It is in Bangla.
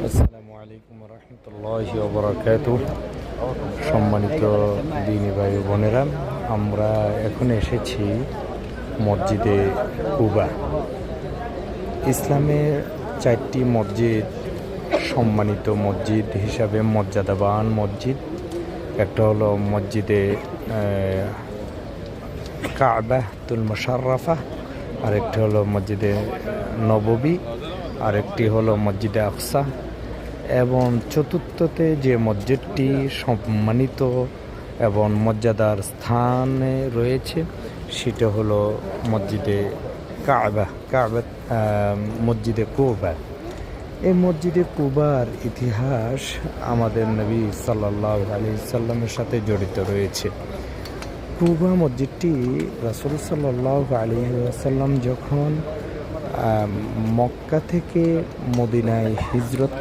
আসসালামু আলাইকুম রহমতুল্লাহি ওয়া বারাকাতুহু। সম্মানিত দিনী ভাই ও বোনেরা, আমরা এখন এসেছি মসজিদে কুবা। ইসলামের 4টি মসজিদ সম্মানিত মসজিদ হিসাবে মর্যাদাবান মসজিদ। একটা হলো মসজিদে কাবাতুল মুশাররাফা, আরেকটি হলো মসজিদে নববী, আরেকটি হলো মসজিদে আকসা, এবং চতুর্থতে যে মসজিদটি সম্মানিত এবং মর্যাদার স্থানে রয়েছে সেটা হলো মসজিদে কাবা মসজিদে কুবা। এই মসজিদে কুবার ইতিহাস আমাদের নবী সাল্লাল্লাহু আলাইহি সাল্লামের সাথে জড়িত রয়েছে। কুবা মসজিদটি রাসূল সাল্লাল্লাহু আলাইহি ওয়াসাল্লাম যখন মক্কা থেকে মদিনায় হিজরত